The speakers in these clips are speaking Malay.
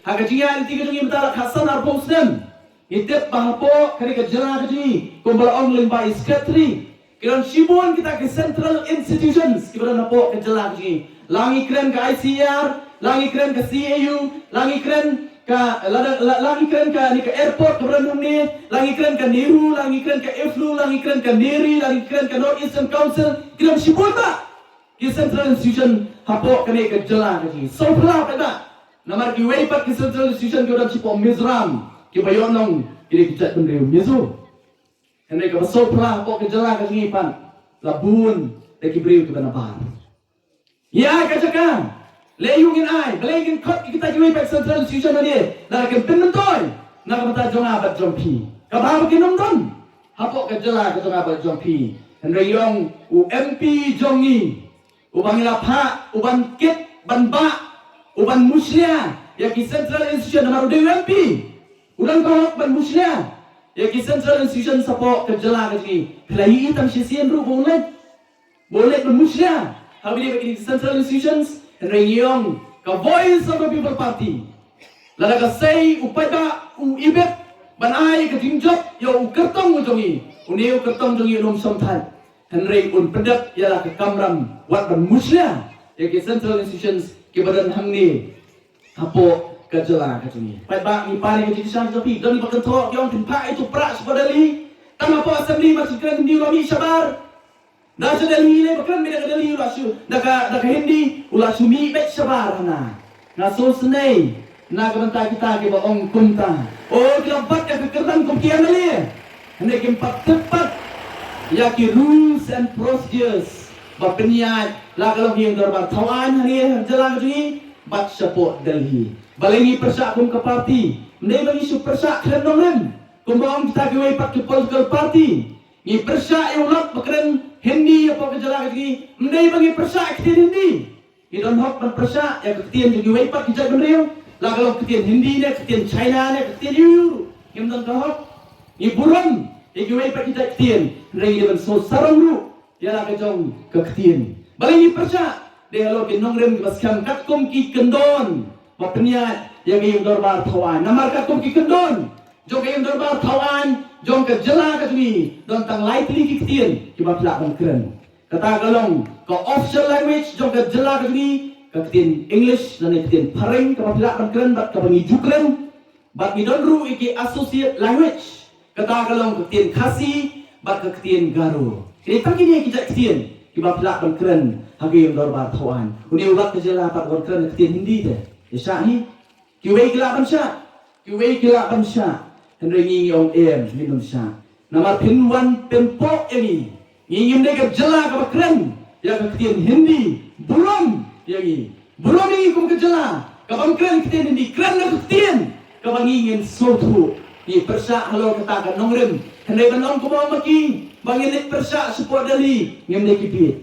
hagajian tiga jungi betala khasan arbosnem itep bahapo kari kejala gaji kumbala ong limba iskatri kiran shibun kita ke central institutions kiran napo kejala gaji langi keren ke ICR langi keren ke CAU langi keren langi keren ka ni ke airport keberan ni langi keren ka Nehru langi keren ka IFLU langi keren ka NERI langi keren ka North Eastern Council kiran shibun ba ki central institution hapo kene ke jala kaji so pula pada namar ki wei pat ki central institution ke udah sipo Mizoram ki bayonong kiri kijat bendeu Mizo kene ke so pula hapo ke jala kaji pan labun de ki breu ke banabar ya kajakan leyungin ai belengin kot kita ki wei pat central institution ni la ke penentoy na ka mata jonga bat jompi ka ba ki nomdon hapo ke jala ke jonga bat jompi kene yong UMP jongi uban ilapha uban kit ban ba uban muslia ya ki central institution namaru DUMP udan ko ban muslia ya ki central institution sapo kejala kaji pelai tam sisian ru boleh ban muslia habis dia ki central institutions reyong ka voice of the people party lada ka say upai ba ibet ban ai ka tingjop yo kertong ujongi uni kertong jongi nom somthan Henry un pedak ialah ke kamram wat ban muslia ya ke central institutions ke badan hangni apo kajela katuni pai ba ni pare ke jisang tapi dan bakan tho yong tin pa itu pras badali tam apo assembly masih keren di lami sabar da sedali le bakan me da dali ulasu da hindi ulasu mi bet sabar na so senai na kabanta kita ke ba ong kumta oh kilabat ka kekerdan kumkian ali hendak empat tepat yaki rules and procedures bapeniat la kalau yang darbar tawan hari jalan ni bat support Delhi balengi persak kum ke parti mendai bagi su persak keren dongem kumbang kita ke pat ke political party ni persak yang ulat bekeren hindi apa ke jalan ni mendai bagi persak ke hindi ni don hok ban persak ya ketien juga wei pat ke jalan bendeu la kalau ketien hindi ne ketien China ne ketien euro yang don hok ni buron ikiwei pa kita ketien rei deban so sarang ru yala ka jong ka ketien balingi persa de halo ke nongrem ke baskam katkom ki kendon bapniat yang yung dorbar thawan namar katkom ki kendon jong yung dorbar thawan jong ka jela ka tuni don tang lightly ki ketien ki bapla ban keren kata galong ka official language jong ka jela ka tuni ka ketien English dan ketien pareng ka bapla ban keren bat ka bangi jukren bat mi don ru iki associate language kata kalau ketien khasi bat ketien garo ini pagi ni kita ketien kiba pelak ban keren hagi yang dorbar thawan uni ulat kejela pat ban keren ketien hindi de isa hi kiwei kila ban sha henry ngi ong em minum sha nama pinwan tempo ini ngingim de kejela ka keren ya ketien hindi belum yangi belum ni kum kejela ka ban keren ketien hindi keren na ketien ka bangingin sotu ni persa halo kata kan nongrem hendak banong ko mau maki bangin persa support dali ngem de kipit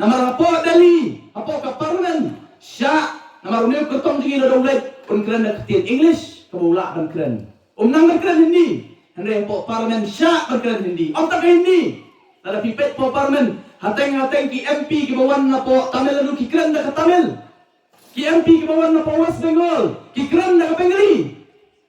namar apo dali apo ka parlemen sya namar uni kertong dingi do ulet un keren na ketien English ka bula ban keren nang keren hindi hendak apo parlemen sya ban keren hindi tak hindi ada pipet po parlemen hateng ki MP ki bawan na po Tamil Nadu ki keren na ka Tamil ki MP ki bawan na po West Bengal ki keren na ka Bengali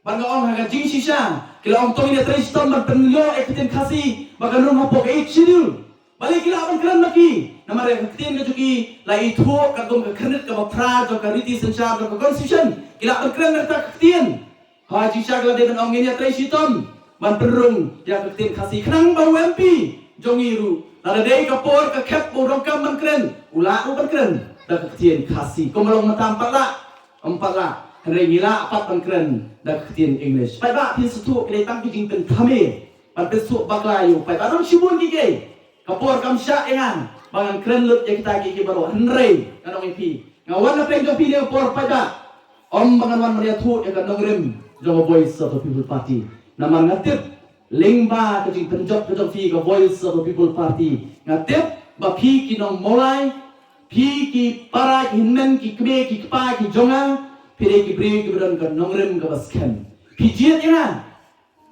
bangga ong haga jing sisa kila ong tong ina triston man penlo ekten khasi bagan rum hapo ke chidul balik kila abang keren maki namare ekten ke juki la itu ka gom ka krenet ka pra jo ka riti sanchar jo ka constitution kila abang keren ta ekten haji sagla de ong ina triston man penrung ya ekten khasi khnang ba UMP jongiru la de ka por ka khep bo rong kam man keren ula ban keren ta ekten khasi komolong matam empat la Henry gila apat pan keren dak ketien English. Pai ba pin setu kele tang kijing pen kame. Pan pesu baklayu. Pai ba dong shibun kike. Kapor kam sya engan. Bangan keren lut ya kita kike baru Henry kanong MP. Ngawan na peng jopi dia por pai ba. Om bangan wan maria tu ya kanong rem. Jong voice of the people party. Namar ngatip lingba kijing penjop kijong fi ka voice of the people party. Ngatip ba pi kinong molai. Pi ki para ki hinmen ki kbe ki kpa ki jonga. Pire ki bri ki bran ka nongrem ka baskan pijiat ya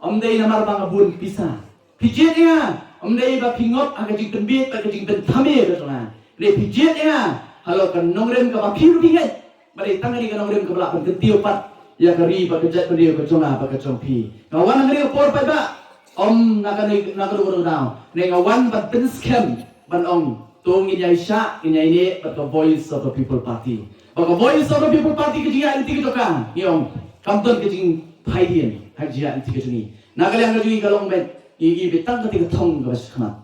omdei namar bang abun pisa pijiat ya omdei ba pingop aga jing tembit ba jing ben thame ka tona le pijiat ya halo kan nongrem ka ba phiru pingai bari tangani ka nongrem ka bala ban ketio pat ya kari bakajat beri ke jonga bakajong pi ngawan ngari ke por pai ba om nakadu now ne ngawan bat bin scam ban ong tung inya isha inya ini bat voice of the people party baka voice of the people party ke jia inti ke toka yong kamton ke jing pai dien hai jia inti ke juni nakali ang ke jui kalong ben i betang ke thong ke baskhana